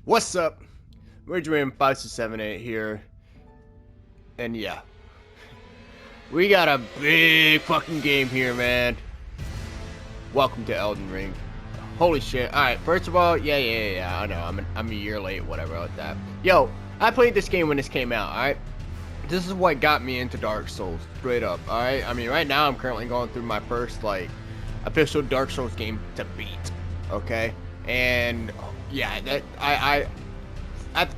What's up? We're doing 5678 here, and yeah, we got a big fucking game here, man. Welcome to Elden Ring. Holy shit! All right, first of all, yeah. I know I'm a year late, whatever like that. Yo, I played this game when this came out. All right, this is what got me into Dark Souls, straight up. All right, I mean, right now I'm currently going through my first official Dark Souls game to beat. Okay, and yeah, that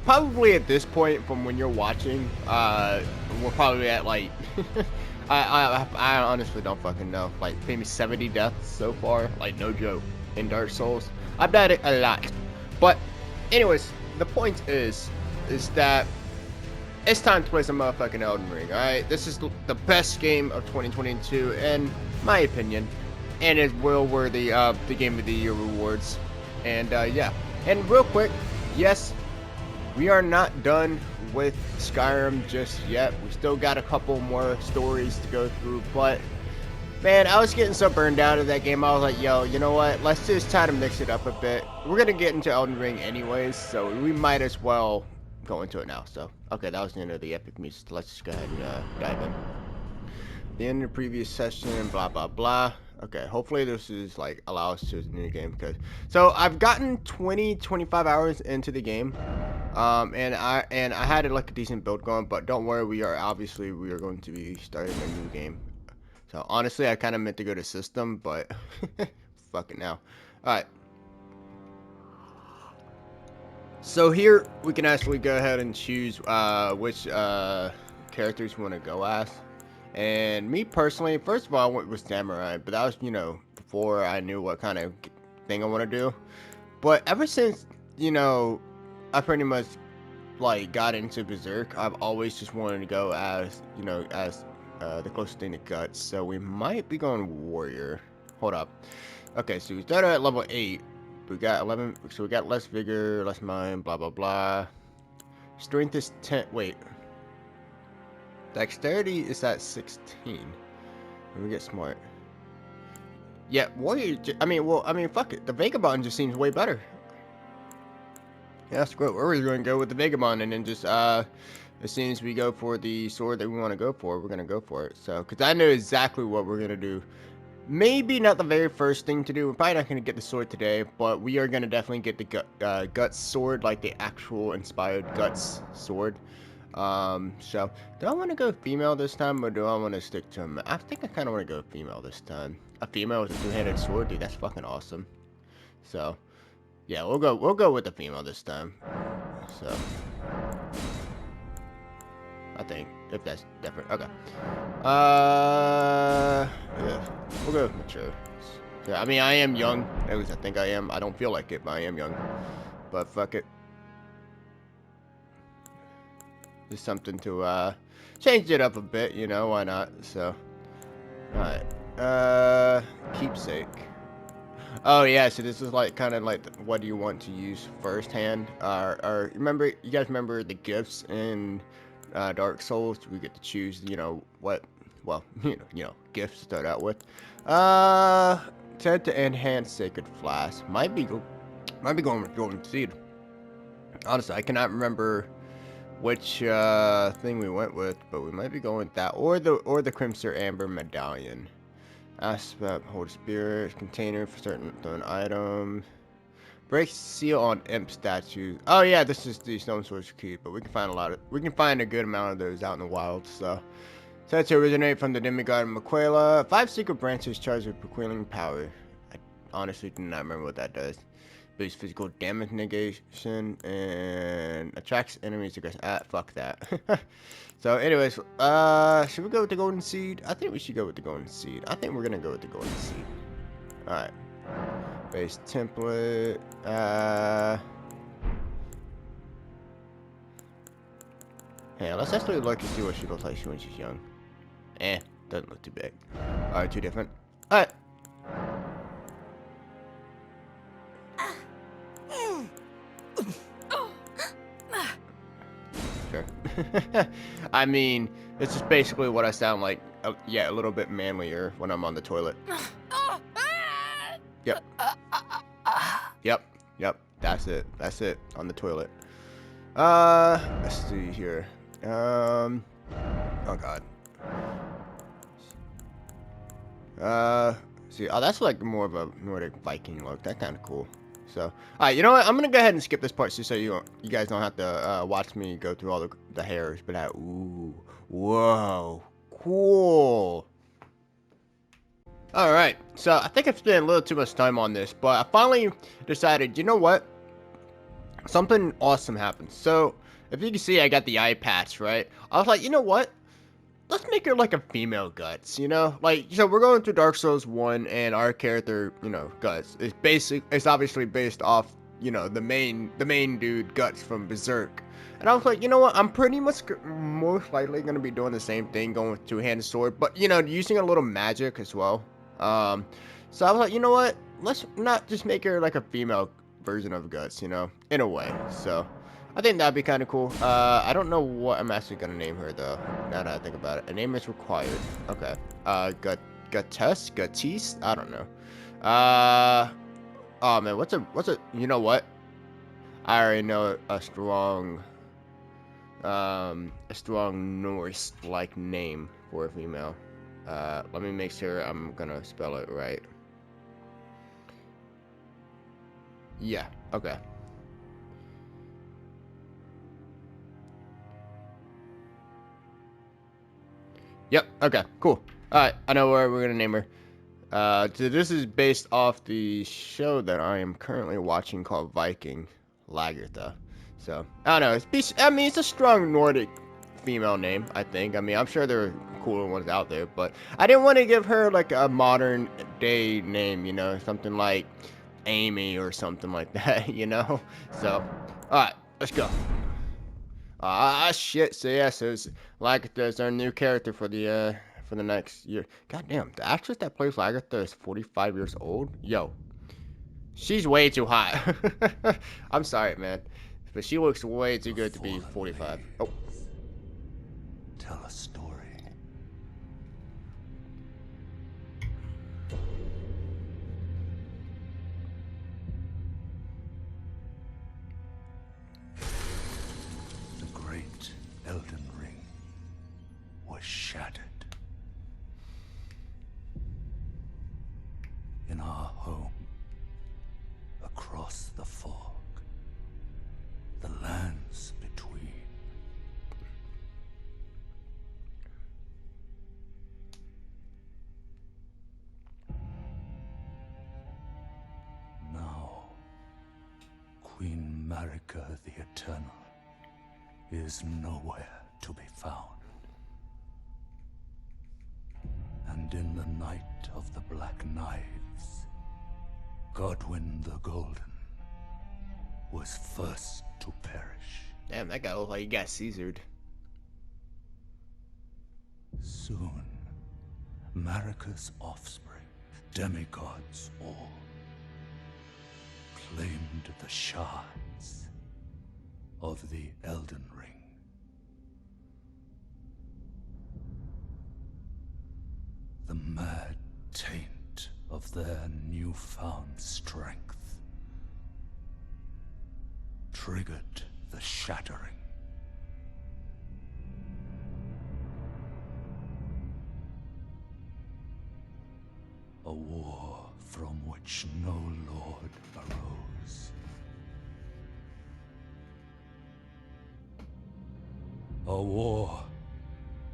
probably at this point from when you're watching, we're probably at I honestly don't fucking know, like maybe 70 deaths so far, like no joke, in Dark Souls. I've died it a lot, but anyways, the point is that it's time to play some motherfucking Elden Ring. All right, this is the best game of 2022 in my opinion, and is well worthy of the Game of the Year rewards. And yeah, and real quick, yes, we are not done with Skyrim just yet. We still got a couple more stories to go through, but man, I was getting so burned out of that game. I was like, yo, you know what? Let's just try to mix it up a bit. We're gonna get into Elden Ring anyways, so we might as well go into it now. So, okay, that was the end of the epic music. Let's just go ahead and dive in. The end of the previous session, blah blah blah. Okay, hopefully this is like allow us to new game because so I've gotten 25 hours into the game. And I had like a decent build going, but don't worry, we are going to be starting a new game. So honestly, I kind of meant to go to system, but fuck it now. All right. So here we can actually go ahead and choose which characters we want to go as. And me personally, first of all, I went with Samurai, but that was, before I knew what kind of thing I want to do. But ever since, I pretty much, got into Berserk, I've always just wanted to go as, the closest thing to Guts. So we might be going Warrior. Hold up. Okay, so we started at level 8. We got 11, so we got less vigor, less mind, blah, blah, blah. Strength is 10, wait. Dexterity is at 16. Let me get smart. Yeah, Warrior, fuck it. The Vagabond just seems way better. Yeah, screw it. We're going to go with the Vagabond, and then just, as soon as we go for the sword that we want to go for, we're going to go for it. So, because I know exactly what we're going to do. Maybe not the very first thing to do. We're probably not going to get the sword today, but we are going to definitely get the Guts sword, like the actual inspired Guts sword. So, do I want to go female this time, or do I want to stick to him? I think I kind of want to go female this time. A female with a two-handed sword, dude, that's fucking awesome. So, yeah, we'll go with the female this time. So, I think, if that's different. Okay. Yeah, we'll go with mature. Yeah, I mean, I am young. At least I think I am. I don't feel like it, but I am young. But fuck it. Just something to change it up a bit, why not? So, alright. Keepsake. Oh yeah, so this is kind of like what do you want to use firsthand? Or remember, you guys remember the gifts in Dark Souls? We get to choose, what, well, gifts to start out with. Said to enhance Sacred Flask. Might be going with Golden Seed. Honestly, I cannot remember which thing we went with, but we might be going with that or the Crimson Amber Medallion. Aspect, Holy Spirit, container for certain items. Break seal on imp statues. Oh yeah, this is the Stone Source Key, but we can find a good amount of those out in the wild. So, said to originate from the demigod Maquela. 5 secret branches charged with Pequealing power. I honestly do not remember what that does. Boosts physical damage negation and attracts enemies aggression. Fuck that. So, anyways, should we go with the Golden Seed? I think we should go with the Golden Seed. I think we're gonna go with the Golden Seed. Alright. Base template. Yeah, let's actually look and see what she looks like when she's young. Doesn't look too big. Alright, too different. Alright. Sure. I mean, it's just basically what I sound like. Yeah, a little bit manlier when I'm on the toilet. Yep. Yep. That's it. That's it on the toilet. Let's see here. Oh god. See, oh, that's like more of a Nordic Viking look. That's kind of cool. So, all right, you know what? I'm gonna go ahead and skip this part just so you guys don't have to watch me go through all the hairs. But ooh, whoa, cool. All right, so I think I've spent a little too much time on this, but I finally decided, you know what? Something awesome happened. So, if you can see, I got the eye patch, right? I was like, you know what? Let's make her like a female Guts, you know? Like, so we're going through Dark Souls 1, and our character, you know, Guts, is it's obviously based off, you know, the main dude, Guts from Berserk. And I was like, you know what? I'm pretty much most likely going to be doing the same thing, going with two-handed sword, but, you know, using a little magic as well. So I was like, you know what? Let's not just make her like a female version of Guts, you know, in a way. So I think that'd be kind of cool. I don't know what I'm actually gonna name her though. Now that I think about it, a name is required. Okay. Gutis? I don't know. Oh man, what's a? You know what? I already know a strong Norse like name for a female. Let me make sure I'm gonna spell it right. Yeah, okay. Yep, okay, cool. Alright, I know where we're gonna name her. So this is based off the show that I am currently watching called Viking Lagertha. So, I don't know, it's a strong Nordic female name, I think. I mean, I'm sure there are cooler ones out there, but I didn't want to give her like a modern day name, you know, something like Amy or something like that, you know? So, alright, let's go. Shit, so yeah, so it's Lagertha is our new character for the next year. Goddamn, the actress that plays Lagertha is 45 years old? Yo, she's way too hot. I'm sorry, man, but she looks way too good to be 45. Oh. Tell a story. The great Elden Ring was shattered. In our home, across the fog, the lands between. Now, Queen Marika the Eternal is nowhere to be found. And in the night of the Black Knives, Godwyn the Golden was first to perish. Damn, that guy looked like he got Caesared. Soon, Marika's offspring, demigods all, claimed the shards of the Elden Ring. The mad taint of their newfound strength triggered the shattering. A war from which no lord arose. A war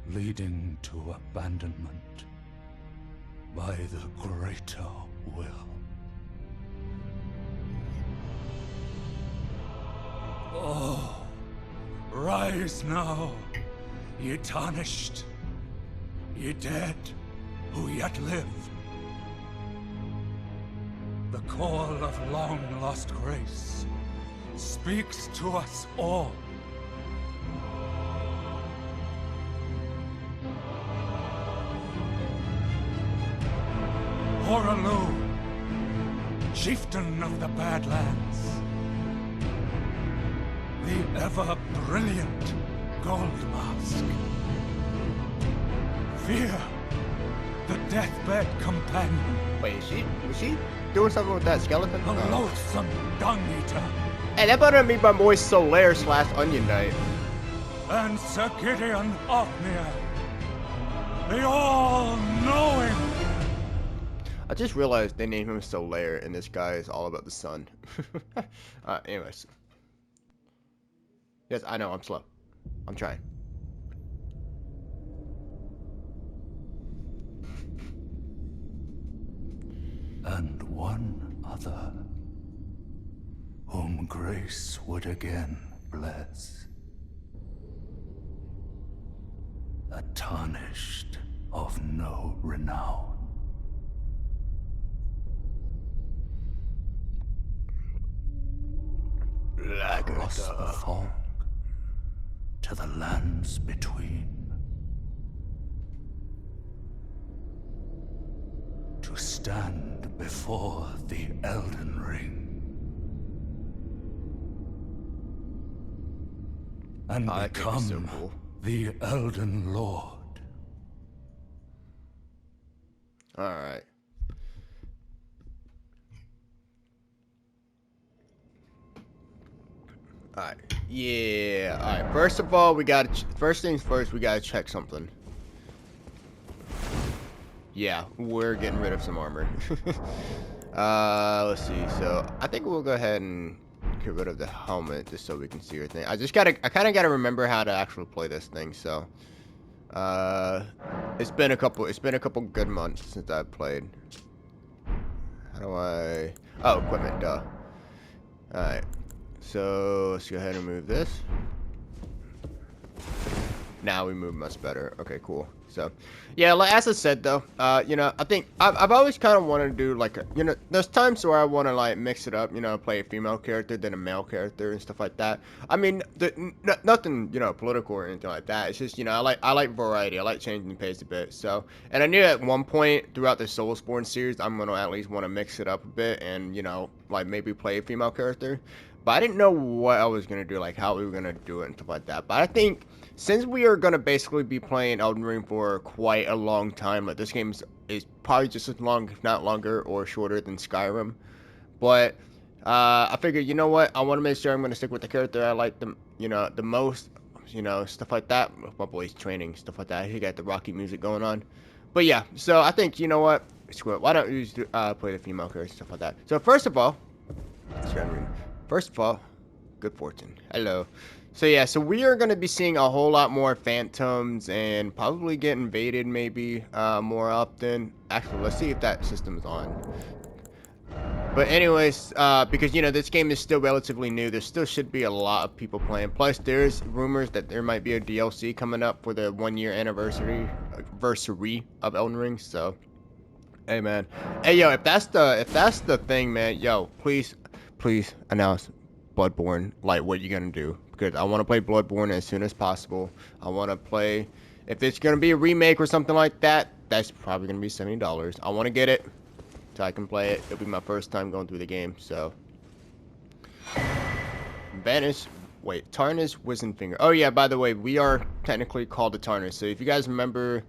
leading to abandonment by the greater will. Oh, rise now, ye tarnished, ye dead who yet live. The call of long-lost grace speaks to us all. Horalu, chieftain of the Badlands, the ever-brilliant Gold Mask. Fear, the deathbed companion. Wait, is she? Was she? doing something with that skeleton? A loathsome dung-eater. Hey, that better be my boy Solaire / Onion Knight. And Sir Gideon Othmere, the all-knowing. I just realized they named him Solaire, and this guy is all about the sun. Anyways. Yes, I know, I'm slow. I'm trying. And one other, whom grace would again bless. A tarnished of no renown. Across the fog, to the lands between. To stand before the Elden Ring. And become so cool. the Elden Lord. Alright. Alright. Yeah. Alright. First of all, first things first, we gotta check something. Yeah, we're getting rid of some armor. Let's see. So, I think we'll go ahead and get rid of the helmet just so we can see everything. I kind of gotta remember how to actually play this thing, so. It's been a couple good months since I've played. How do I... Oh, equipment, duh. Alright. So, let's go ahead and move this. Now we move much better. Okay, cool. So, yeah, like as I said though, you know, I think I've always kind of wanted to do like you know, there's times where I want to like mix it up, you know, play a female character then a male character and stuff like that. I mean, nothing, you know, political or anything like that. It's just, you know, I like variety. I like changing the pace a bit. So, and I knew at one point throughout the Soulsborne series, I'm gonna at least want to mix it up a bit and, you know, like maybe play a female character. But I didn't know what I was gonna do, like how we were gonna do it and stuff like that. But I think since we are gonna basically be playing Elden Ring for quite a long time, like this game is probably just as long, if not longer, or shorter than Skyrim. But I figured, you know what, I want to make sure I'm gonna stick with the character I like you know, the most, you know, stuff like that. My boy's training, stuff like that. He got the Rocky music going on. But yeah, so I think, you know what, screw it. Why don't you just play the female character, stuff like that. So first of all, good fortune. Hello. So yeah, so we are going to be seeing a whole lot more phantoms and probably get invaded maybe more often. Actually, let's see if that system is on. But anyways, because, you know, this game is still relatively new, there still should be a lot of people playing. Plus, there's rumors that there might be a DLC coming up for the 1-year anniversary of Elden Ring, so... Hey, man. Hey, yo, if that's the thing, man, yo, please announce Bloodborne, like what you gonna do, because I want to play Bloodborne as soon as possible. I want to play, if it's gonna be a remake or something like that, that's probably gonna be $70. I want to get it so I can play it. It'll be my first time going through the game. So Tarnished Wizened Finger. Oh yeah, by the way, we are technically called the Tarnished. So if you guys remember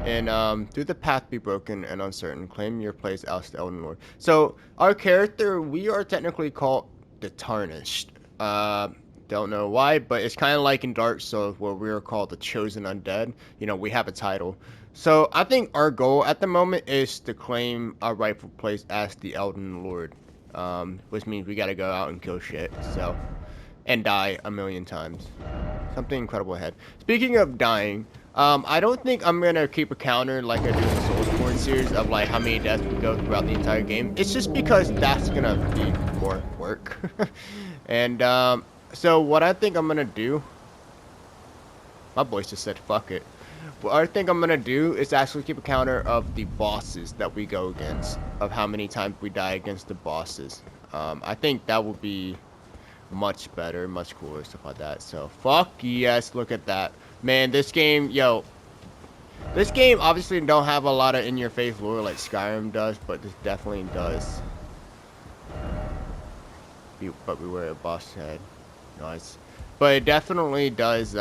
in through the path be broken and uncertain, claim your place as the Elden Lord. So our character, we are technically called the Tarnished. Don't know why, but it's kind of like in Dark Souls where we are called the Chosen Undead. You know, we have a title. So I think our goal at the moment is to claim our rightful place as the Elden Lord, which means we gotta go out and kill shit. So. And die a million times. Something incredible ahead. Speaking of dying, I don't think I'm gonna keep a counter like I do in the Soulsborne series of like how many deaths we go throughout the entire game. It's just because that's gonna be more work. And so what I think I'm gonna do, my voice just said fuck it. What I think I'm gonna do is actually keep a counter of the bosses that we go against, of how many times we die against the bosses. I think that will be much better, much cooler, stuff like that. So fuck yes, look at that, man. This game, yo, this game obviously don't have a lot of in-your-face lore like Skyrim does, but this definitely does. But beware of boss head. Nice. But it definitely does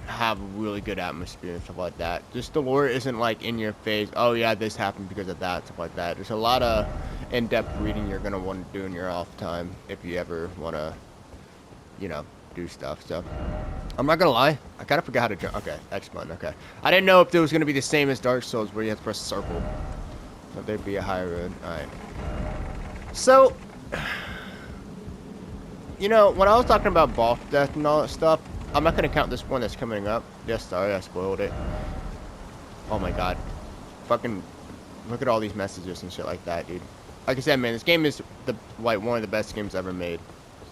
have really good atmosphere and stuff like that. Just the lore isn't like in your face. Oh yeah, this happened because of that, stuff like that. There's a lot of in-depth reading you're gonna want to do in your off time if you ever want to, you know, do stuff. So I'm not gonna lie, I kind of forgot how to jump. Okay, X button. Okay, I didn't know if it was gonna be the same as Dark Souls where you have to press circle. So there'd be a high road. All right. So, you know, when I was talking about boss death and all that stuff, I'm not gonna count this one that's coming up. Yes, sorry, I spoiled it. Oh my god. Fucking look at all these messages and shit like that, dude. Like I said, man, this game is like one of the best games ever made.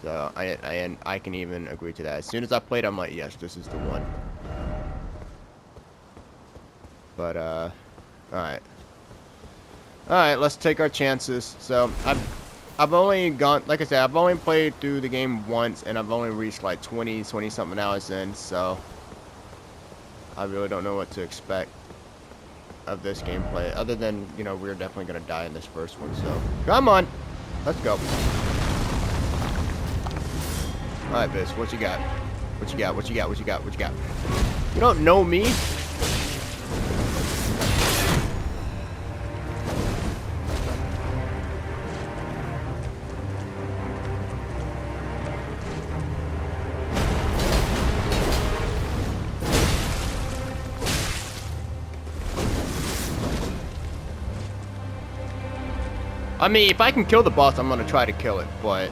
So I can even agree to that. As soon as I played, I'm like, yes, this is the one. But alright. Alright, let's take our chances. So I've only gone, like I said, I've only played through the game once, and I've only reached like 20 something hours in, so I really don't know what to expect of this gameplay, other than, you know, we're definitely going to die in this first one, so come on, let's go. Alright, Biz, what you got? What you got? What you got? What you got? What you got? You don't know me? I mean, if I can kill the boss, I'm gonna try to kill it, but...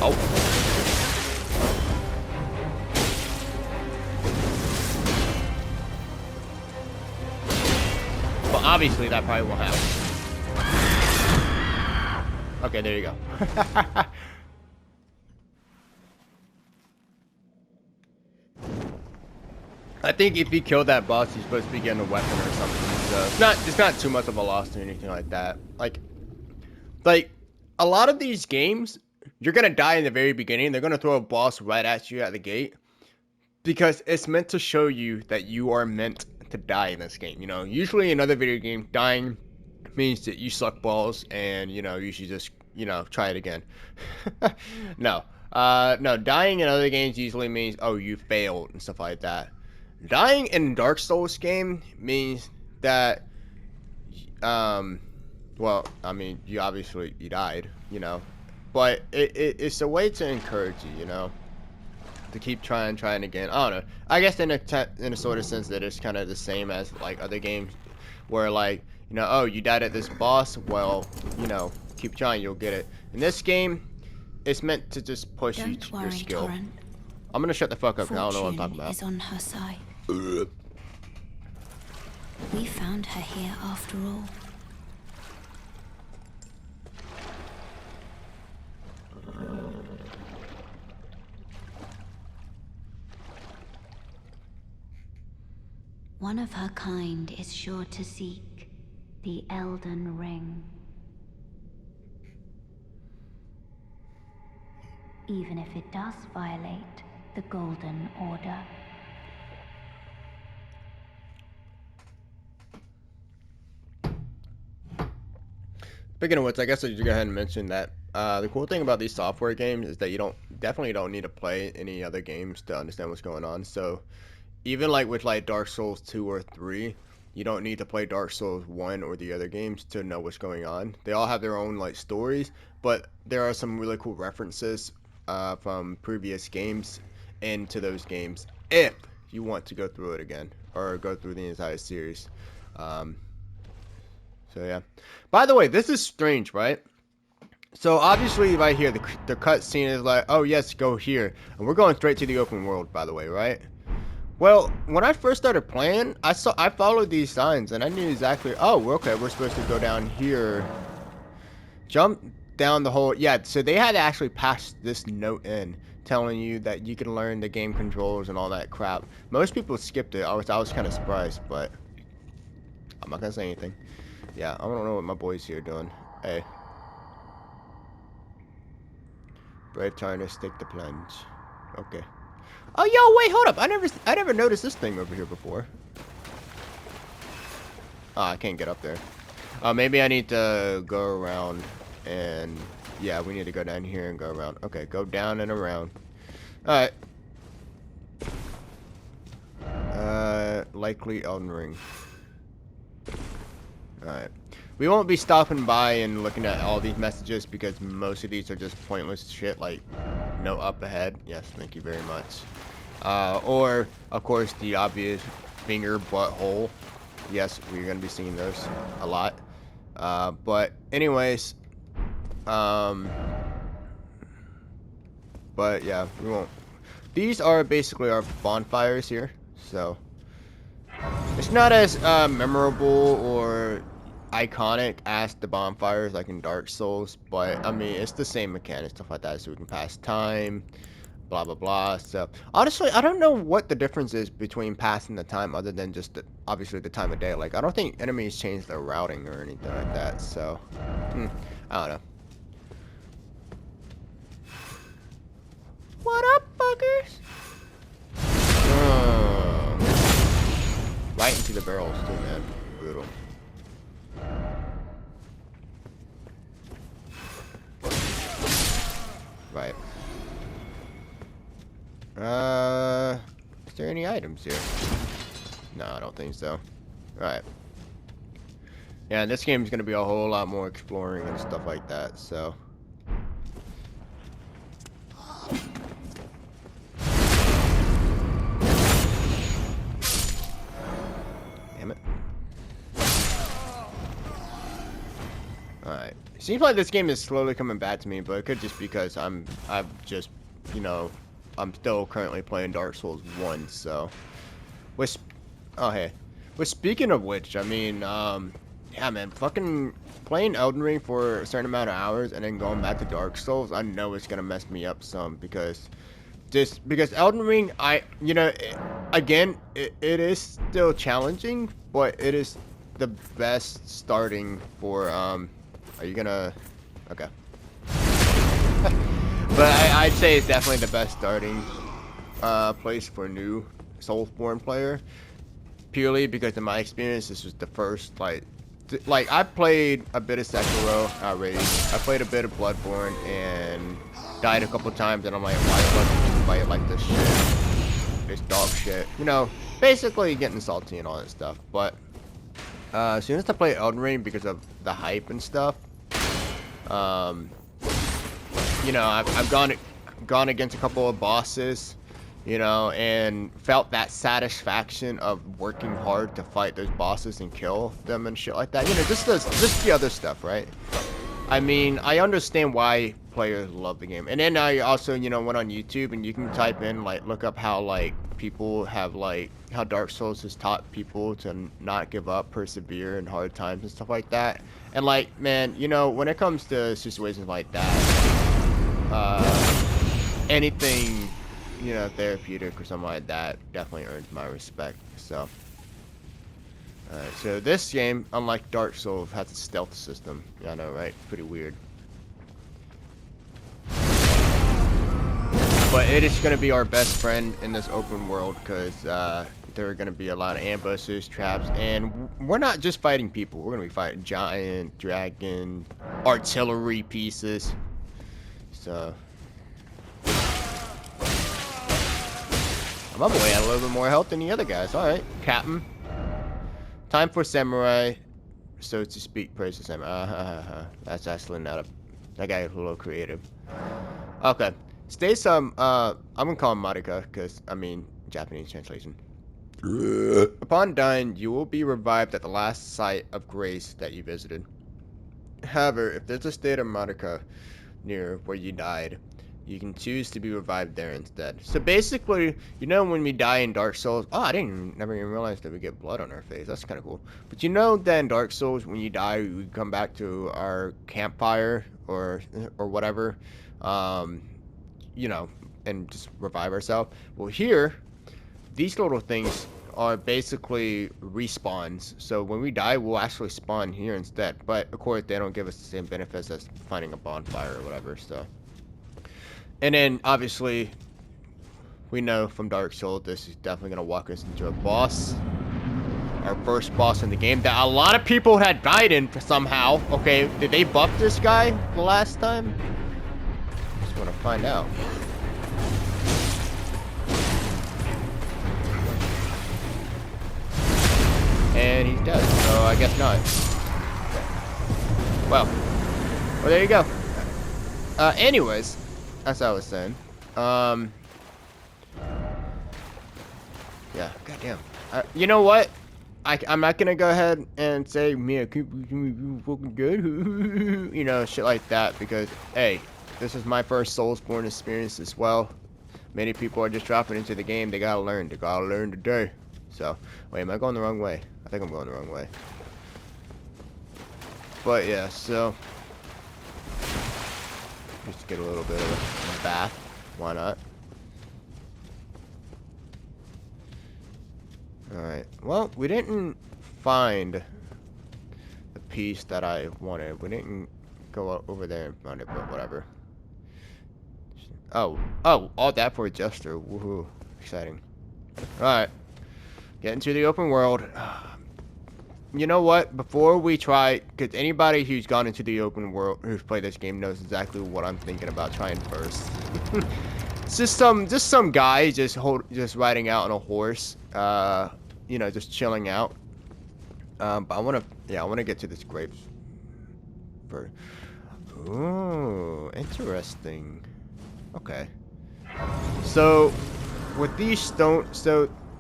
Oh. Well, obviously, that probably won't happen. Okay, there you go. I think if you kill that boss, you're supposed to be getting a weapon or something. So it's not too much of a loss or anything like that. Like a lot of these games, you're gonna die in the very beginning. They're gonna throw a boss right at you at the gate because it's meant to show you that you are meant to die in this game. You know, usually in other video games, dying means that you suck balls and, you know, you should just, you know, try it again. No, no, dying in other games usually means, oh, you failed and stuff like that. Dying in Dark Souls game means that, well, I mean, you obviously, you died, you know, but it's a way to encourage you, you know, to keep trying again. I don't know. I guess in a sort of sense that it's kind of the same as, like, other games where, like, you know, oh, you died at this boss, well, you know, keep trying, you'll get it. In this game, it's meant to just push your skill. Torrent. I'm gonna shut the fuck up, 'cause I don't know what I'm talking about. Is on her side. We found her here after all. One of her kind is sure to seek the Elden Ring. Even if it does violate the Golden Order. Speaking of which, I guess I should go ahead and mention that the cool thing about these software games is that you definitely don't need to play any other games to understand what's going on. So even like with like Dark Souls 2 or 3, you don't need to play Dark Souls 1 or the other games to know what's going on. They all have their own like stories, but there are some really cool references from previous games into those games if you want to go through it again or go through the entire series. So yeah. By the way, this is strange, right? So obviously right here, the cutscene is like, oh yes, go here. And we're going straight to the open world, by the way, right? Well, when I first started playing, I followed these signs and I knew exactly, oh, okay, we're supposed to go down here. Jump down the whole, yeah, so they had to actually pass this note in telling you that you can learn the game controls and all that crap. Most people skipped it. I was kind of surprised, but I'm not gonna say anything. Yeah, I don't know what my boys here doing. Hey. Brave Tarnish, take the plunge. Okay. Oh, yo, wait, hold up. I never noticed this thing over here before. Oh, I can't get up there. Maybe I need to go around And yeah, we need to go down here and go around. Okay, go down and around. Alright. Likely Elden Ring. Alright. We won't be stopping by and looking at all these messages because most of these are just pointless shit like no up ahead. Yes, thank you very much. Or, of course, the obvious finger butthole. Yes, we're going to be seeing those a lot. But anyways, but yeah, we won't. These are basically our bonfires here, so it's not as memorable or iconic as the bonfires like in Dark Souls, but I mean it's the same mechanics, stuff like that, so we can pass time, blah blah blah. So honestly, I don't know what the difference is between passing the time other than just obviously the time of day. Like I don't think enemies change their routing or anything like that, so I don't know. What up, fuckers? Right into the barrels too, man. Brutal. Right. Is there any items here? No, I don't think so. Alright. Yeah, this game is going to be a whole lot more exploring and stuff like that, so. Damn it. Alright. Seems like this game is slowly coming back to me, but it could just because I've just, you know, I'm still currently playing Dark Souls 1, so. Oh, hey. But speaking of which, I mean, yeah, man, fucking playing Elden Ring for a certain amount of hours and then going back to Dark Souls, I know it's gonna mess me up some because Elden Ring, again, it is still challenging, but it is the best starting for, are you gonna, okay. But I'd say it's definitely the best starting, place for a new Soulsborne player. Purely because in my experience, this was the first, like I played a bit of Sekiro already. I played a bit of Bloodborne and died a couple times, and I'm like, why the fuck did you play it like this shit? This dog shit. You know, basically getting salty and all that stuff. But as soon as I play Elden Ring because of the hype and stuff, you know, I've gone against a couple of bosses, you know, and felt that satisfaction of working hard to fight those bosses and kill them and shit like that. You know, just the other stuff, right? I mean, I understand why players love the game. And then I also, you know, went on YouTube and you can type in, like, look up how, like, people have, like, how Dark Souls has taught people to not give up, persevere in hard times and stuff like that. And, like, man, you know, when it comes to situations like that, anything, you know, therapeutic or something like that definitely earns my respect. So, alright, so this game, unlike Dark Souls, has a stealth system. Yeah, I know, right? Pretty weird. But it is going to be our best friend in this open world because there are going to be a lot of ambushes, traps, and we're not just fighting people. We're going to be fighting giant, dragon, artillery pieces. So my boy had a little bit more health than the other guys. Alright, Captain. Time for samurai, so to speak. Praise the samurai. That's actually not a... That guy is a little creative. Okay. Stay some... I'm gonna call him Marika, because, I mean, Japanese translation. Upon dying, you will be revived at the last site of grace that you visited. However, if there's a state of Marika near where you died, you can choose to be revived there instead. So basically, you know when we die in Dark Souls... Oh, I never even realize that we get blood on our face. That's kind of cool. But you know that in Dark Souls, when you die, we come back to our campfire or whatever, you know, and just revive ourselves. Well, here, these little things are basically respawns. So when we die, we'll actually spawn here instead. But of course, they don't give us the same benefits as finding a bonfire or whatever, so... And then, obviously, we know from Dark Souls, this is definitely going to walk us into a boss. our first boss in the game that a lot of people had died in somehow. Okay, did they buff this guy the last time? Just want to find out. And he's dead, so I guess not. Well, there you go. Anyways, as I was saying, yeah, goddamn. You know what? I'm not gonna go ahead and say, man, keep fucking good, you know, shit like that, because, hey, this is my first Soulsborne experience as well. Many people are just dropping into the game. They gotta learn. They gotta learn today. So, wait, am I going the wrong way? I think I'm going the wrong way. But yeah, so just to get a little bit of a bath. Why not? Alright. Well, we didn't find the piece that I wanted. We didn't go over there and find it, but whatever. Oh, all that for a gesture. Woohoo. Exciting. Alright. Get into the open world. You know what? Before we try, because anybody who's gone into the open world, who's played this game, knows exactly what I'm thinking about trying first. It's just some guy just riding out on a horse, you know, just chilling out. But I want to get to this grape. Ooh, interesting. Okay. So, with these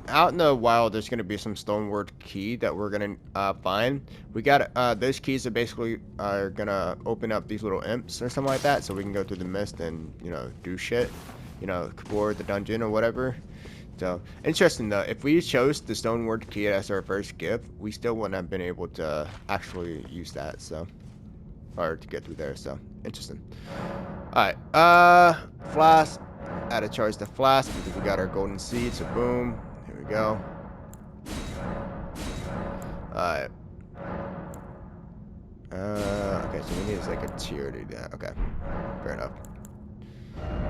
out in the wild, there's going to be some stoneward key that we're going to find. We got those keys are basically going to open up these little imps or something like that, so we can go through the mist and, you know, do shit, you know, explore the dungeon or whatever. So, interesting though, if we chose the stoneward key as our first gift, we still wouldn't have been able to actually use that, so, or to get through there, so, interesting. Alright, flask, add a charge to flask because we got our golden seed, so boom. Here we go. Alright. Okay, so we need like a tier to do that. Okay. Fair enough.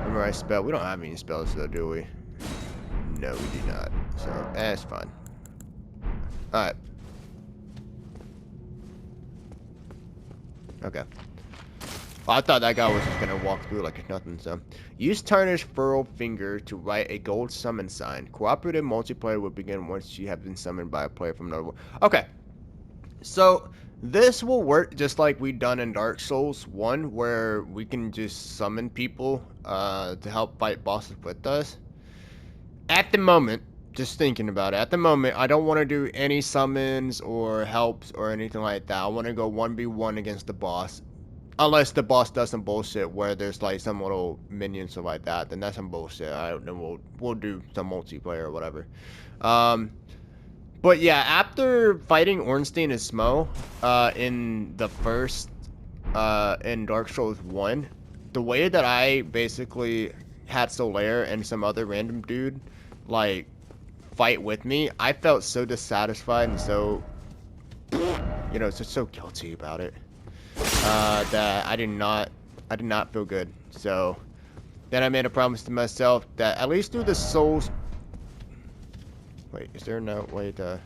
Memorize spell. We don't have any spells though, do we? No, we do not. So, it's fine. Alright. Okay. I thought that guy was just gonna walk through like it's nothing, so. Use tarnished furrowed finger to write a gold summon sign. Cooperative multiplayer will begin once you have been summoned by a player from another world. Okay. So, this will work just like we done in Dark Souls 1, where we can just summon people to help fight bosses with us. At the moment, just thinking about it, at the moment, I don't want to do any summons or helps or anything like that. I want to go 1v1 against the boss. Unless the boss does some bullshit where there's like some little minions or like that, then that's some bullshit. I don't know. We'll do some multiplayer or whatever. But yeah, after fighting Ornstein and Smo, in the first, in Dark Souls 1, the way that I basically had Solaire and some other random dude, like, fight with me, I felt so dissatisfied and so, you know, just so guilty about it. That I did not feel good. So then I made a promise to myself that at least through the souls. Wait, is there no way to?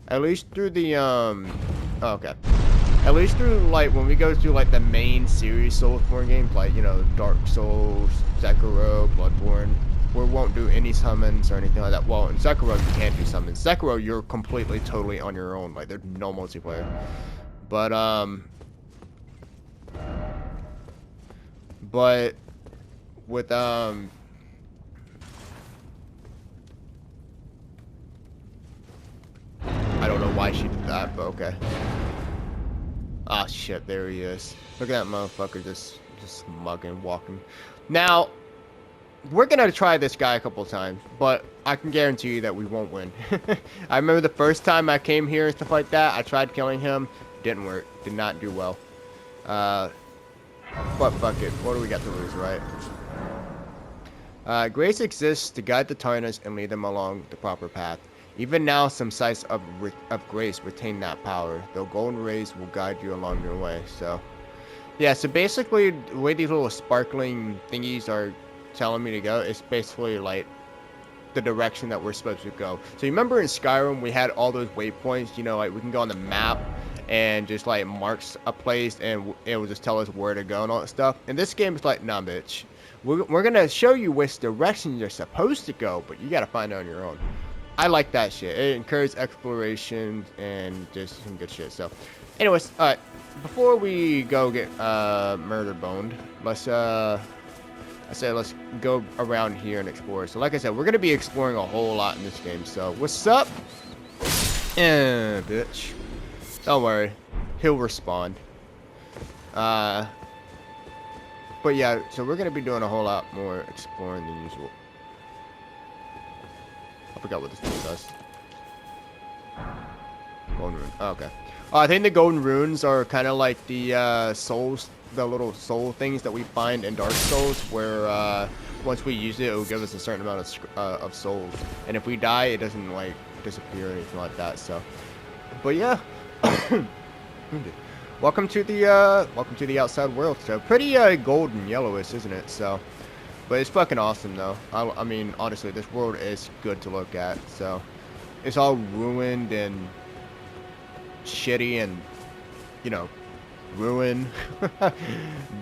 At least through the oh, okay. At least through like when we go through like the main series Soulsborne games, like you know Dark Souls, Sekiro, Bloodborne, we won't do any summons or anything like that. Well, in Sekiro you can't do summons. Sekiro you're completely totally on your own. Like there's no multiplayer. But with I don't know why she did that, but okay. Ah shit, there he is. Look at that motherfucker just mugging, walking. Now, we're gonna try this guy a couple times, but I can guarantee you that we won't win. I remember the first time I came here and stuff like that, I tried killing him. Didn't work. Did not do well. But fuck it. What do we got to lose, right? Grace exists to guide the Tarnas and lead them along the proper path. Even now, some sites of grace retain that power, though golden rays will guide you along your way. So, yeah. So basically, the way these little sparkling thingies are telling me to go, it's basically like the direction that we're supposed to go. So you remember in Skyrim we had all those waypoints, you know, like we can go on the map and just like marks a place and it will just tell us where to go and all that stuff. In this game it's like, nah bitch, we're gonna show you which direction you're supposed to go, but you gotta find it on your own. I like that shit. It encourages exploration and just some good shit. So anyways, before we go get murder boned, let's I said let's go around here and explore. So like I said, we're gonna be exploring a whole lot in this game. So what's up? Bitch. Don't worry, he'll respond. But yeah, so we're gonna be doing a whole lot more exploring than usual. I forgot what this thing does. Golden rune. Oh, okay. I think the golden runes are kind of like the souls, the little soul things that we find in Dark Souls, where once we use it, it will give us a certain amount of souls, and if we die, it doesn't like disappear or anything like that. So, but yeah. welcome to the outside world. So pretty golden yellowish, isn't it? So, but it's fucking awesome though. I mean, honestly, this world is good to look at. So, it's all ruined and shitty and, you know, ruined,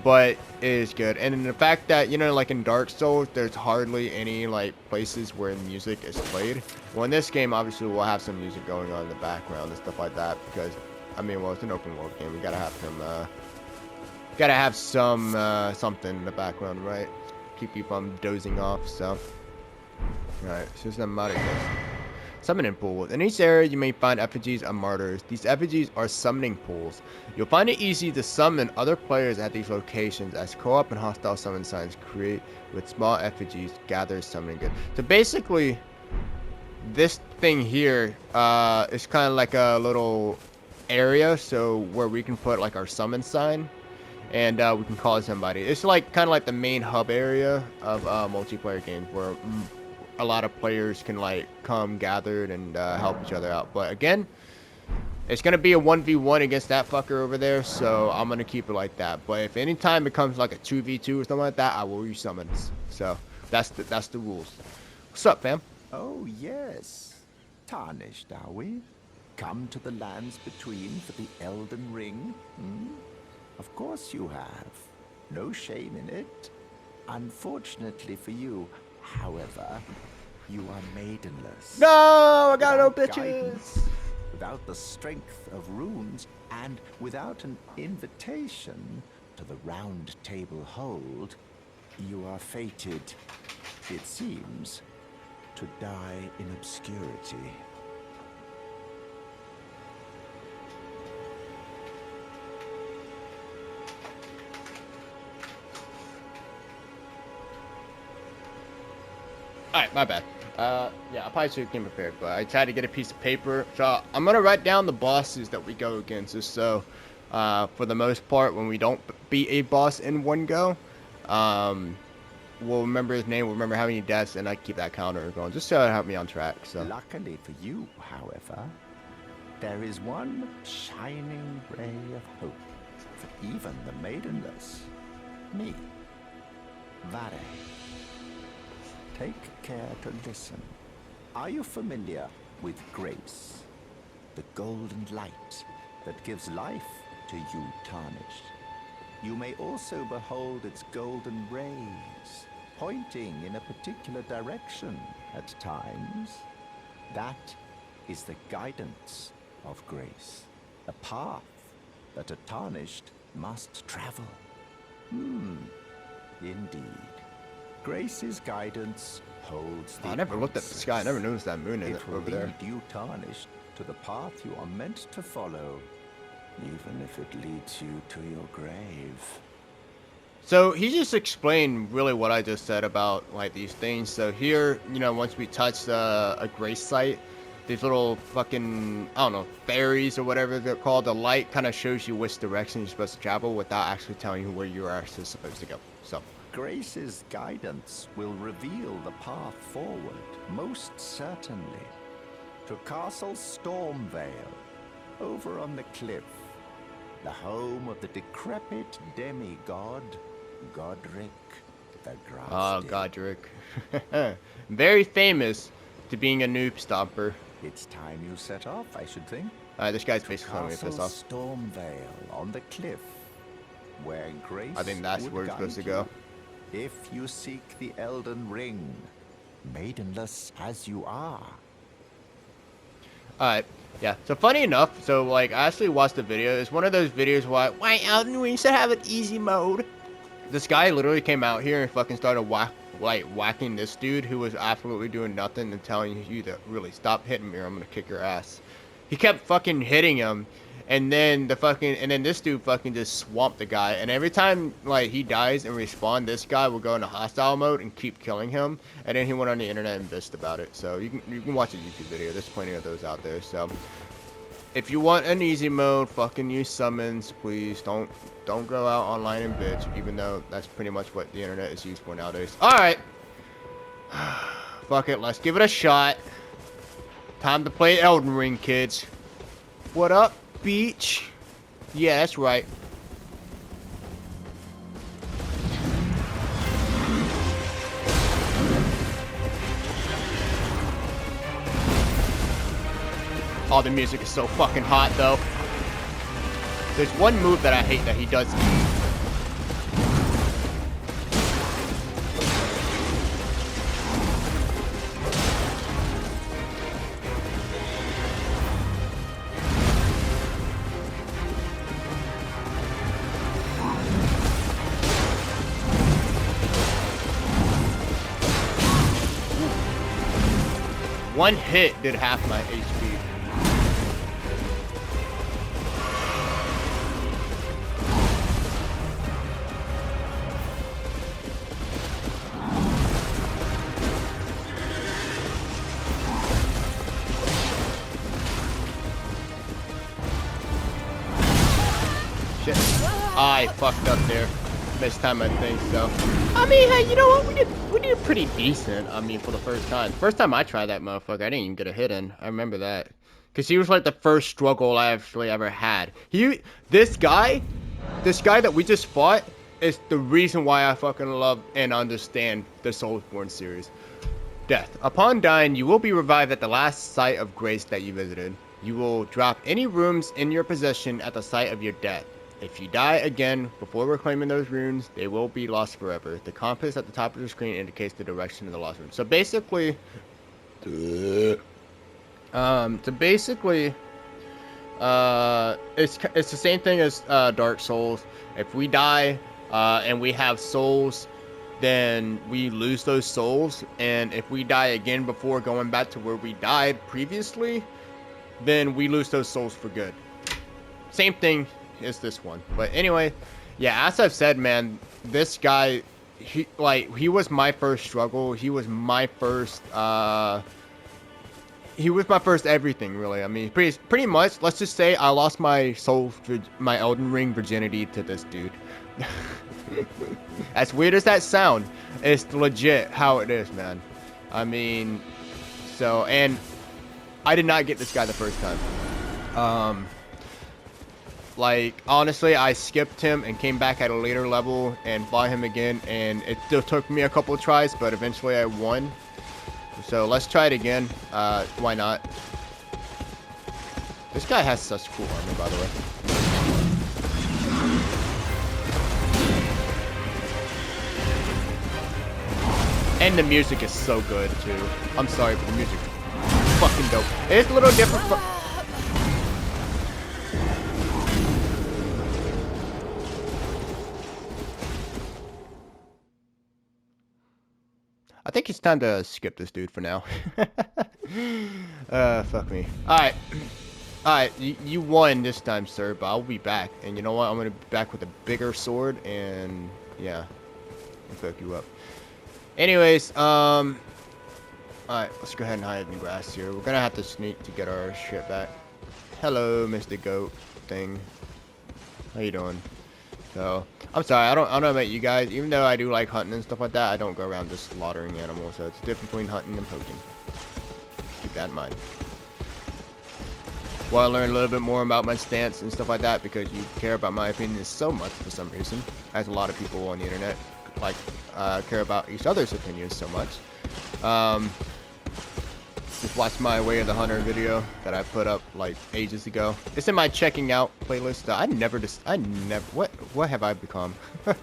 but it is good. And the fact that, you know, like in Dark Souls, there's hardly any like places where music is played. Well, in this game, obviously, we'll have some music going on in the background and stuff like that because, I mean, well, it's an open world game. We gotta have some, something in the background, right? Keep you from dozing off. So, all right, so there's a summoning pool. In each area, you may find effigies of martyrs. These effigies are summoning pools. You'll find it easy to summon other players at these locations as co-op and hostile summon signs create with small effigies gather summoning good. So basically, this thing here is kind of like a little area, so where we can put like our summon sign, and we can call somebody. It's like kind of like the main hub area of multiplayer games where a lot of players can like come gathered and help each other out. But again, it's gonna be a 1v1 against that fucker over there, so I'm gonna keep it like that. But if any time it becomes like a 2v2 or something like that, I will use summons. So that's the rules. What's up, fam? Oh, yes. Tarnished, are we? Come to the lands between for the Elden Ring? Hmm? Of course you have. No shame in it. Unfortunately for you, however, you are maidenless. No, I got no bitches. Guidance, without the strength of runes, and without an invitation to the Round Table Hold, you are fated, it seems, to die in obscurity. Alright, my bad. Yeah, I probably should have came prepared, but I tried to get a piece of paper. So I'm gonna write down the bosses that we go against, just so for the most part, when we don't beat a boss in one go, we'll remember his name, we'll remember how many deaths, and I keep that counter going, just so it help me on track. So Luckily for you, however, there is one shining ray of hope for even the maidenless. Me. Vare. Take care to listen. Are you familiar with grace? The golden light that gives life to you, Tarnished. You may also behold its golden rays, pointing in a particular direction at times. That is the guidance of grace, a path that a Tarnished must travel. Indeed. Grace's guidance holds the I never looked at the answers. sky. I never noticed that moon in It will over there. lead you, Tarnished, to the path you are meant to follow, even if it leads you to your grave. So he just explained really what I just said about like these things. So here, you know, once we touch a grace site, these little fucking, I don't know, fairies or whatever they're called, the light kind of shows you which direction you're supposed to travel without actually telling you where you're actually supposed to go. So Grace's guidance will reveal the path forward, most certainly, to Castle Stormvale, over on the cliff, the home of the decrepit demigod, Godric The grass Oh, did. Godric. Very famous to being a noob stomper. It's time you set off, I should think. Alright, this guy's basically telling me to Castle piss off. Stormvale on the cliff, where Grace I think that's would where it's supposed to guide go. you if you seek the Elden Ring, maidenless as you are. Alright, yeah. So funny enough, so like I actually watched the video. It's one of those videos why Elden Ring should have an easy mode. This guy literally came out here and fucking started whacking this dude who was absolutely doing nothing and telling you to really stop hitting me or I'm gonna kick your ass. He kept fucking hitting him, and then this dude fucking just swamped the guy. And every time like he dies and respawn, this guy will go into hostile mode and keep killing him. And then he went on the internet and bitched about it. So you can watch a YouTube video. There's plenty of those out there. So if you want an easy mode, fucking use summons, please. Don't go out online and bitch, even though that's pretty much what the internet is used for nowadays. All right, fuck it. Let's give it a shot. Time to play Elden Ring, kids. What up, beach? Yeah, that's right. Oh, the music is so fucking hot, though. There's one move that I hate that he does. One hit did half my HP. Shit. I fucked up there. This time I think so. I mean, hey, you know what? We did pretty decent. I mean, for the first time. First time I tried that motherfucker, I didn't even get a hit in. I remember that. Cause he was like the first struggle I actually ever had. This guy that we just fought is the reason why I fucking love and understand the Soulsborne series. Death. Upon dying, you will be revived at the last site of grace that you visited. You will drop any rooms in your possession at the site of your death. If you die again before reclaiming those runes, they will be lost forever. The compass at the top of the screen indicates the direction of the lost rune. So basically, it's the same thing as Dark Souls. If we die and we have souls, then we lose those souls. And if we die again before going back to where we died previously, then we lose those souls for good. Same thing is this one. But anyway, yeah, as I've said, man, this guy, he was my first struggle. He was my first everything, really. I mean, pretty much, let's just say I lost my my Elden Ring virginity to this dude. As weird as that sound, it's legit how it is, man. I mean, so, and I did not get this guy the first time. Like, honestly, I skipped him and came back at a later level and fought him again, and it still took me a couple of tries, but eventually I won. So let's try it again. Why not? This guy has such cool armor, by the way. And the music is so good, too. I'm sorry, but the music is fucking dope. It's a little different from... I think it's time to skip this dude for now. Fuck me. Alright. Alright, you won this time, sir, but I'll be back. And you know what? I'm gonna be back with a bigger sword, and yeah. I'll fuck you up. Anyways, alright, let's go ahead and hide in the grass here. We're gonna have to sneak to get our shit back. Hello, Mr. Goat thing. How you doing? So, I'm sorry, I don't know about you guys. Even though I do like hunting and stuff like that, I don't go around just slaughtering animals. So it's different between hunting and poking. Keep that in mind. Well, I learned a little bit more about my stance and stuff like that because you care about my opinion so much for some reason, as a lot of people on the internet like care about each other's opinions so much. Just watch my Way of the Hunter video that I put up like ages ago. It's in my checking out playlist. What have I become?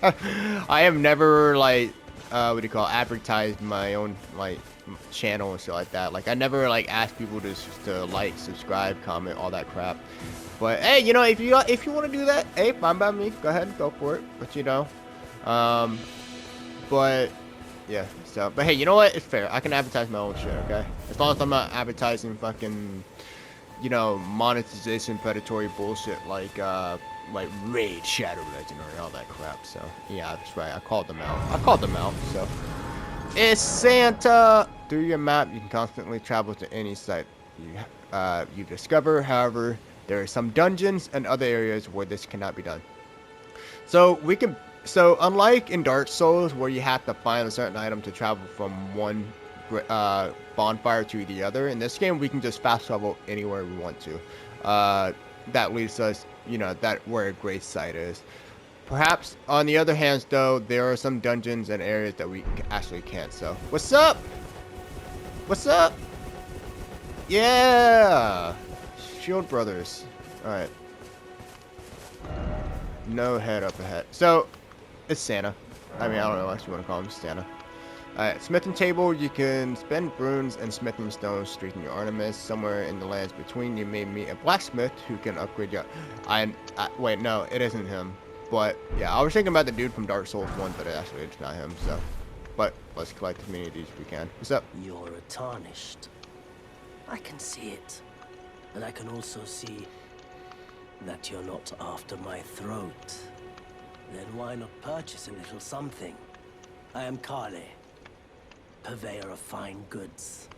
I have never like what do you call it, advertised my own like channel and shit like that. Like I never like asked people to like, subscribe, comment, all that crap. But hey, you know, if you want to do that, hey, fine by me. Go ahead, go for it. But you know, but yeah. So, but hey, you know what? It's fair. I can advertise my own shit, okay? As long as I'm not advertising fucking, you know, monetization predatory bullshit like Raid, Shadow Legend, or all that crap. So yeah, that's right. I called them out. So it's Santa. Through your map, you can constantly travel to any site you discover. However, there are some dungeons and other areas where this cannot be done. So unlike in Dark Souls, where you have to find a certain item to travel from one bonfire to the other, in this game we can just fast travel anywhere we want to. That leads us, you know, where a great site is. Perhaps on the other hand, though, there are some dungeons and areas that we actually can't. So, what's up? What's up? Yeah, Shield Brothers. All right. No head up ahead. So, it's Santa. I mean, I don't know what you want to call him, Santa. Alright, smithing table. You can spend runes and smithing stones, streaking your ornaments. Somewhere in the lands between, you may meet a blacksmith who can upgrade your... wait, no, it isn't him. But, yeah, I was thinking about the dude from Dark Souls 1, but actually it's not him, so... But, let's collect as many of these as we can. What's up? You're a tarnished. I can see it. And I can also see that you're not after my throat. Then why not purchase a little something? I am Kale, purveyor of fine goods.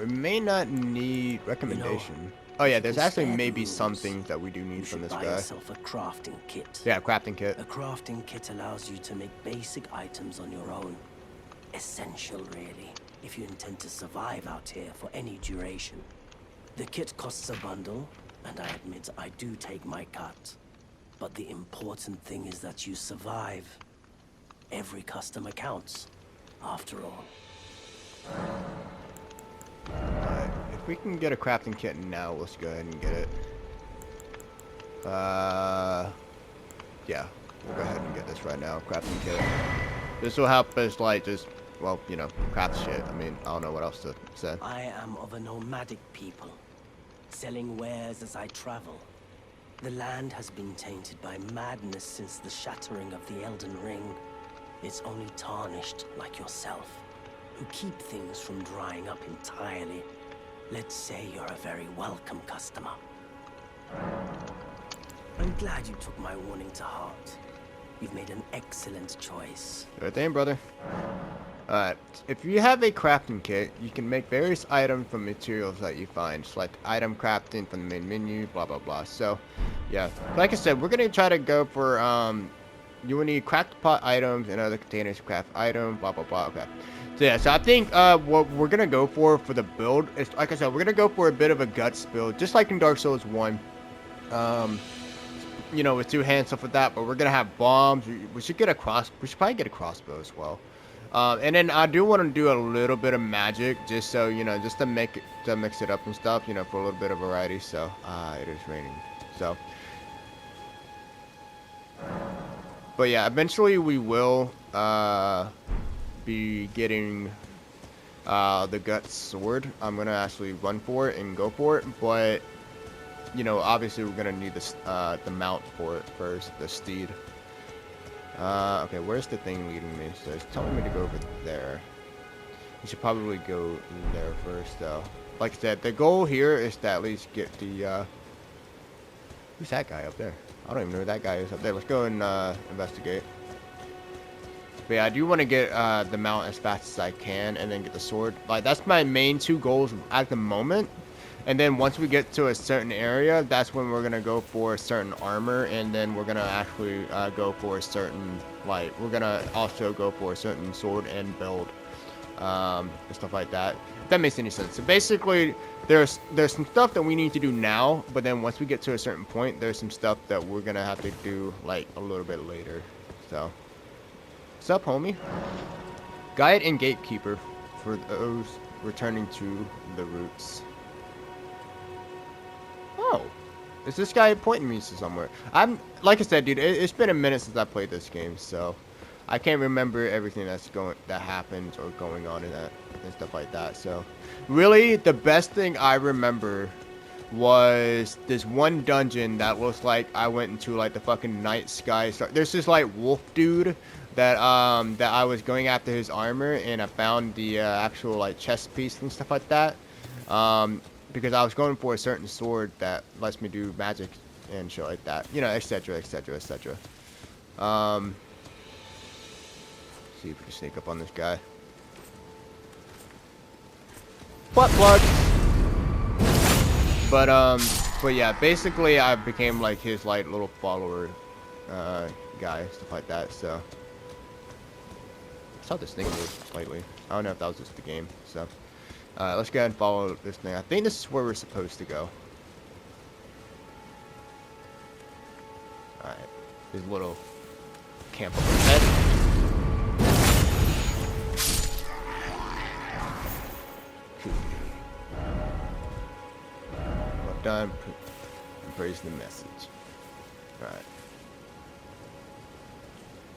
We may not need recommendation. You know, oh yeah, there's actually spare maybe rules, some things that we do need from this buy guy. yourself a crafting kit. Yeah, crafting kit. A crafting kit allows you to make basic items on your own. Essential, really, if you intend to survive out here for any duration. The kit costs a bundle, and I admit I do take my cut. But the important thing is that you survive. Every customer counts, after all. Alright, if we can get a crafting kit now, let's go ahead and get it. Yeah, we'll go ahead and get this right now, crafting kit. This will help us, like, just, well, you know, craft shit. I mean, I don't know what else to say. I am of a nomadic people, selling wares as I travel. The land has been tainted by madness since the shattering of the Elden Ring. It's only tarnished like yourself, who keep things from drying up entirely. Let's say you're a very welcome customer. I'm glad you took my warning to heart. You've made an excellent choice. Good thing, brother. Alright, if you have a crafting kit, you can make various items from materials that you find. Select item crafting from the main menu, blah blah blah. So, yeah, like I said, we're gonna try to go for you will need cracked pot items and other containers to craft items, blah blah blah. Okay. So yeah, so I think what we're gonna go for the build is, like I said, we're gonna go for a bit of a guts build, just like in Dark Souls 1. You know, with two hands, stuff with that, but we're gonna have bombs. We should probably get a crossbow as well. And then I do want to do a little bit of magic, just so, you know, just to mix it up and stuff, you know, for a little bit of variety. So, it is raining. So, but yeah, eventually we will, be getting, the Guts sword. I'm going to actually run for it and go for it, but, you know, obviously we're going to need this, the mount for it first, the steed. Okay, where's the thing leading me? So it's telling me to go over there. We should probably go there first, though. Like I said, the goal here is to at least get the, who's that guy up there? I don't even know who that guy is up there. Let's go and, investigate. But yeah, I do want to get, the mount as fast as I can, and then get the sword. Like, that's my main two goals at the moment. And then once we get to a certain area, that's when we're going to go for a certain armor. And then we're going to actually go for a certain, like, we're going to also go for a certain sword and build. And stuff like that. If that makes any sense. So basically, there's some stuff that we need to do now. But then once we get to a certain point, there's some stuff that we're going to have to do, like, a little bit later. So, what's up, homie? Guide and gatekeeper for those returning to the roots. Oh, is this guy pointing me to somewhere? Like I said, dude, it's been a minute since I played this game, so I can't remember everything that happened or going on in that and stuff like that. So, really, the best thing I remember was this one dungeon that looks like I went into like the fucking night sky. There's this like wolf dude that I was going after his armor, and I found the actual like chest piece and stuff like that. Because I was going for a certain sword that lets me do magic and shit like that, you know, etc., etc., etc. See if we can sneak up on this guy. Butt plug. But yeah, basically I became like his like little follower guy, stuff like that. So I saw this thing move slightly. I don't know if that was just the game. So let's go ahead and follow this thing. I think this is where we're supposed to go. All right, his little camp up ahead. Well done. Praise the message. All right.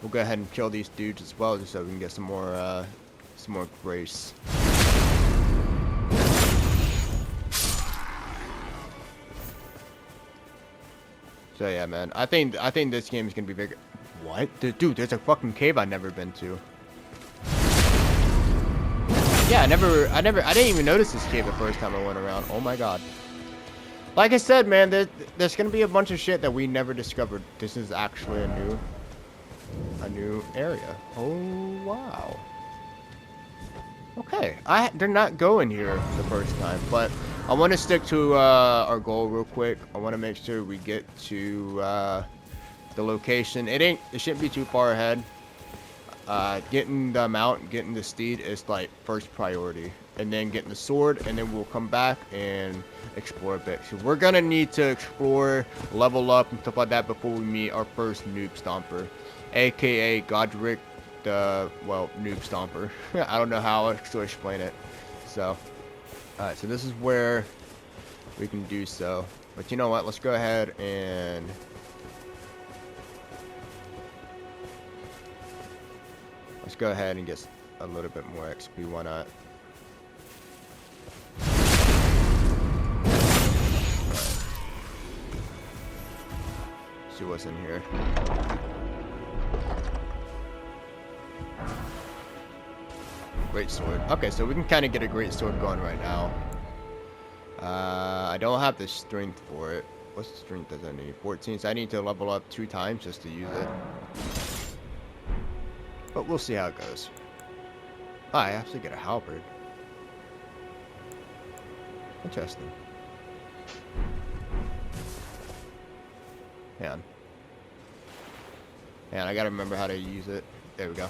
We'll go ahead and kill these dudes as well, just so we can get some more grace. So yeah, man, I think this game is gonna be big. What? Dude, there's a fucking cave I've never been to. Yeah, I didn't even notice this cave the first time I went around. Oh my god. Like I said, man, there's gonna be a bunch of shit that we never discovered. This is actually a new area. Oh wow. Okay, I did not go in here the first time, but I want to stick to our goal real quick. I want to make sure we get to the location. It shouldn't be too far ahead. Getting the mount, getting the steed is like first priority, and then getting the sword, and then we'll come back and explore a bit. So we're gonna need to explore, level up, and stuff like that before we meet our first noob stomper, aka Godric, the noob stomper. I don't know how else to explain it. So, alright, so this is where we can do so. But you know what? Let's go ahead and get a little bit more XP. Why not? See what's in here. Great sword. Okay, so we can kind of get a great sword going right now. I don't have the strength for it. What's the strength does I need? 14, so I need to level up 2 times just to use it. But we'll see how it goes. Oh, I actually get a halberd. Interesting. Hang on. I gotta remember how to use it. There we go.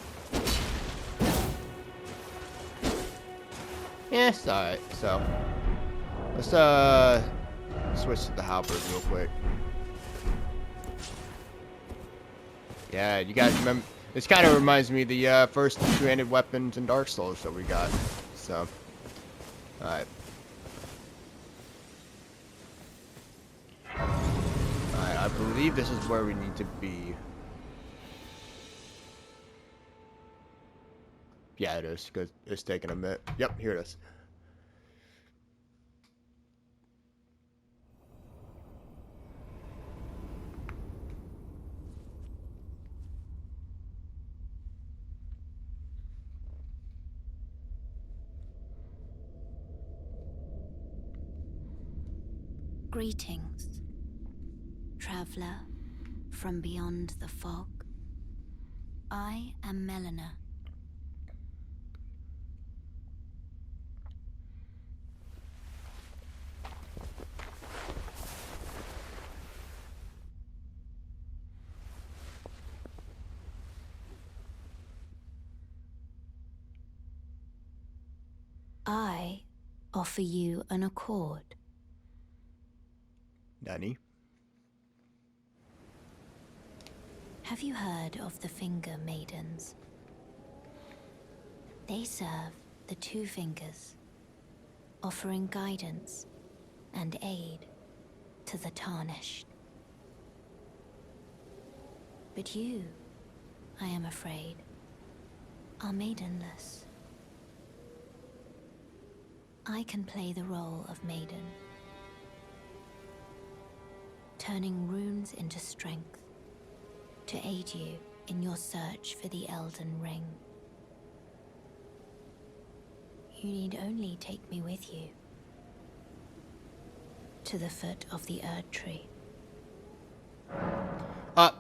Yeah, it's alright. So, let's switch to the halberd real quick. Yeah, you guys remember? This kind of reminds me of the first two-handed weapons in Dark Souls that we got. So, alright. Alright, I believe this is where we need to be. Yeah, it is, because it's taking a minute. Yep, here it is. Greetings, traveler from beyond the fog. I am Melina. I offer you an accord. Nani? Have you heard of the Finger Maidens? They serve the Two Fingers, offering guidance and aid to the Tarnished. But you, I am afraid, are maidenless. I can play the role of maiden, turning runes into strength to aid you in your search for the Elden Ring. You need only take me with you to the foot of the Erd Tree.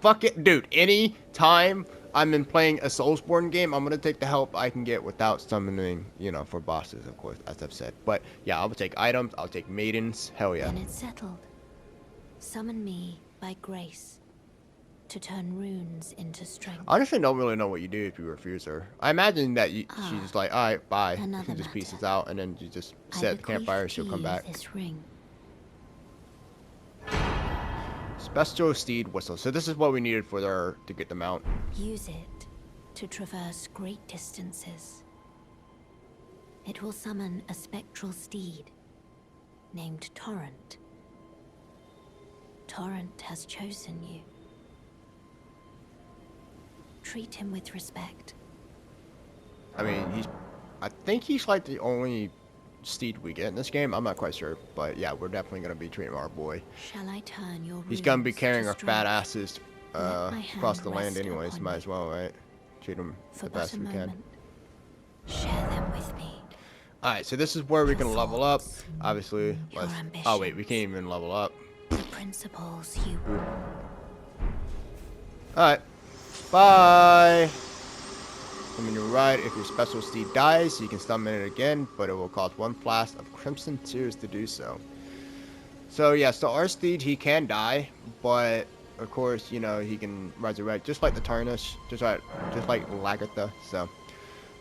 Fuck it, dude. Any time I'm in playing a Soulsborne game, I'm gonna take the help I can get without summoning, you know, for bosses, of course, as I've said. But yeah, I'll take items, I'll take maidens, hell yeah. Then it's settled. Summon me by grace to turn runes into strength. I honestly don't really know what you do if you refuse her. I imagine that she's like, alright, bye. Another She just matter. pieces out, and then you just I set the campfire, bequeath she'll to come you back. this ring. Special Steed Whistle. So this is what we needed for her to get the mount. Use it to traverse great distances. It will summon a spectral steed named Torrent. Torrent has chosen you. Treat him with respect. I mean, I think he's like the only steed we get in this game. I'm not quite sure, but yeah, we're definitely gonna be treating our boy. Shall I turn your He's gonna be runes carrying to our fat strength? asses Let my across hand the land rest anyways. upon Might you. as well, right? Treat him For the but best a we can. moment. Share them with me. Alright, so this is where we Your can level up. thoughts, Obviously, your oh wait, we ambitions. can't even level up. The principles you... Alright, bye! When you're right, if your special steed dies, you can summon it again, but it will cost 1 flask of Crimson Tears to do so. So yeah, so our steed, he can die, but of course, you know, he can resurrect, just like the Tarnish, just like Lagatha. So,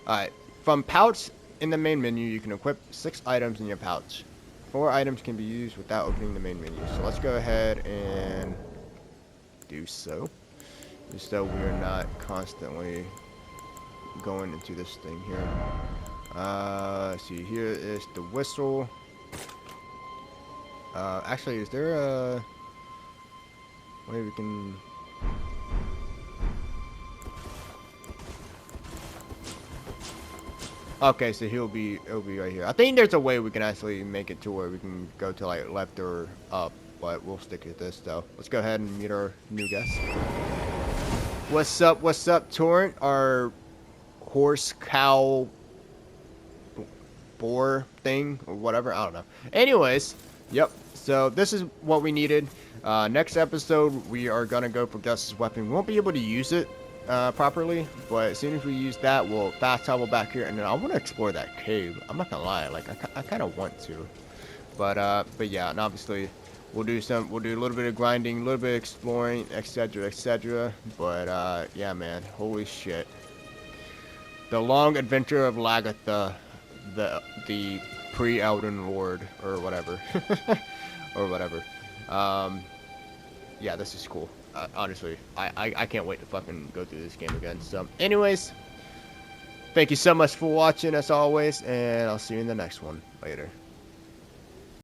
alright, from pouch in the main menu, you can equip 6 items in your pouch. 4 items can be used without opening the main menu. So let's go ahead and do so, just so we are not constantly going into this thing here. Let's see, here is the whistle. Actually, is there a way we can... Okay, so it'll be right here. I think there's a way we can actually make it to where we can go to like left or up, but we'll stick with this though. Let's go ahead and meet our new guest. What's up, Torrent? Our horse, cow, boar thing, or whatever, I don't know. Anyways, yep, so this is what we needed. Next episode, we are gonna go for Gus's weapon. We won't be able to use it properly, but as soon as we use that, we'll fast travel back here, and then I want to explore that cave. I'm not gonna lie, like I kind of want to, but yeah, and obviously we'll do a little bit of grinding, a little bit of exploring, etc, etc. But yeah, man, holy shit. The Long Adventure of Lagatha, the pre-Elden Lord, or whatever. Or whatever. Yeah, this is cool. Honestly, I can't wait to fucking go through this game again. So, anyways, thank you so much for watching, as always, and I'll see you in the next one. Later.